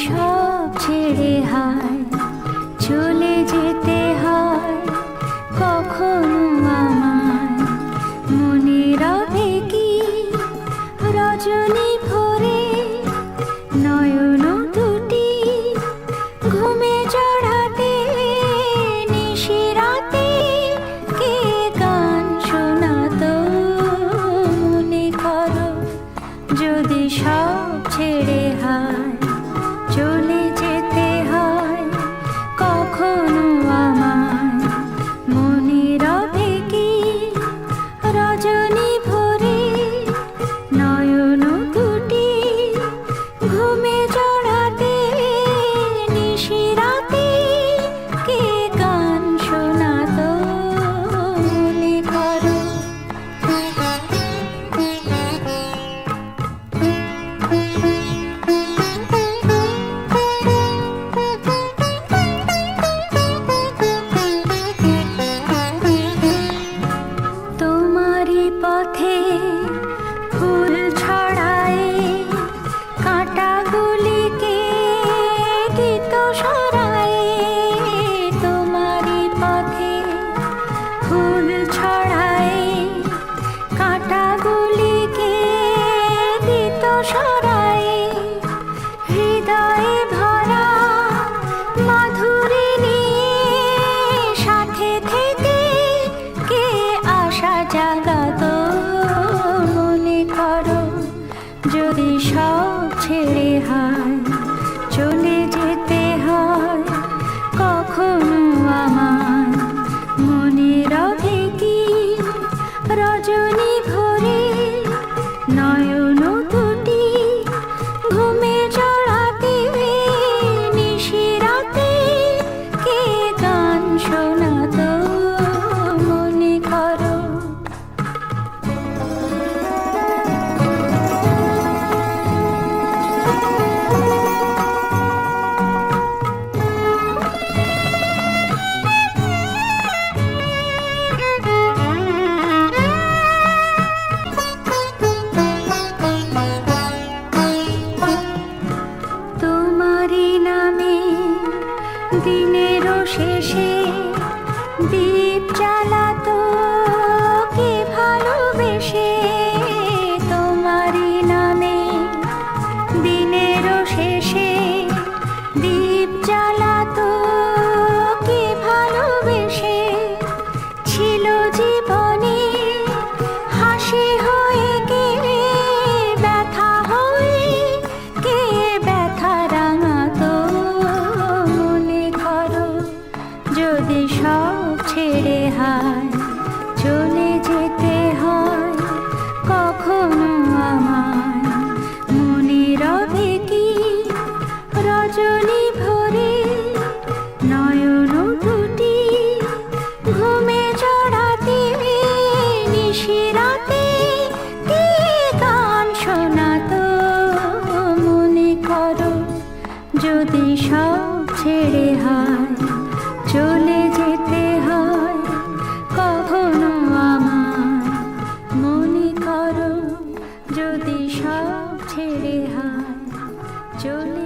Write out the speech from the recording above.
সব ছেড়ে হায় চলে যেতে হয়, কখনো আমায় মনে রবে কি রজনী ভরে নয়ন দুটি ঘুমে জড়াতে নিশিরাতে কে গান শোনাতো মনে করো যদি সব ছেড়ে হায় চলে যেতে হয়, কখনো আমায় মনে রবে কি রজনী ভরে নয়ন দুটি ঘুমে জড়াতে নিশিরাতে কে গান শোনাতো মনে করো। তোমারই পথে ফুল ছড়ায় কাঁটাগুলিকে গীত শোনায়, তোমারই পথে ফুল ছড়ায় কাঁটাগুলিকে গীত শোনায়, হৃদয়ে ভরা মাধুরী নিয়ে সাথে থেকে কে আশা জাগাতো মনে করো যদি সব ছেড়ে হায় চলে যেতে হয়, কখনো আমায় মনে রবে কি রজনী ভরে নয়ন দুটি ঘুমে জড়াতে নিশিরাতে কে গান শোনাতো মনে করো। তোমারই নামে দিনেরও শেষে দীপ জ্বালাতো কে ভালোবেসে, তোমারই নামে দিনেরও শেষে দীপ জ্বালাতো কে ভালোবেসে, ছিল জীবনে হাসি হয়ে কে ব্যথা হয়ে কে ব্যথা রাঙাতো মনে করো যদি সব ছেড়ে হায় চলে যেতে হয়, কখনো আমায় মনে রবে কি রজনী ভরে নয়ন দুটি ঘুমে জড়াতে নিশিরাতে কে গান শোনাতো মনে করো যদি সব ছেড়ে হায় চলে যেতে হয়, কখনো আমায় মনে করো যদি সব ছেড়ে হায় চলে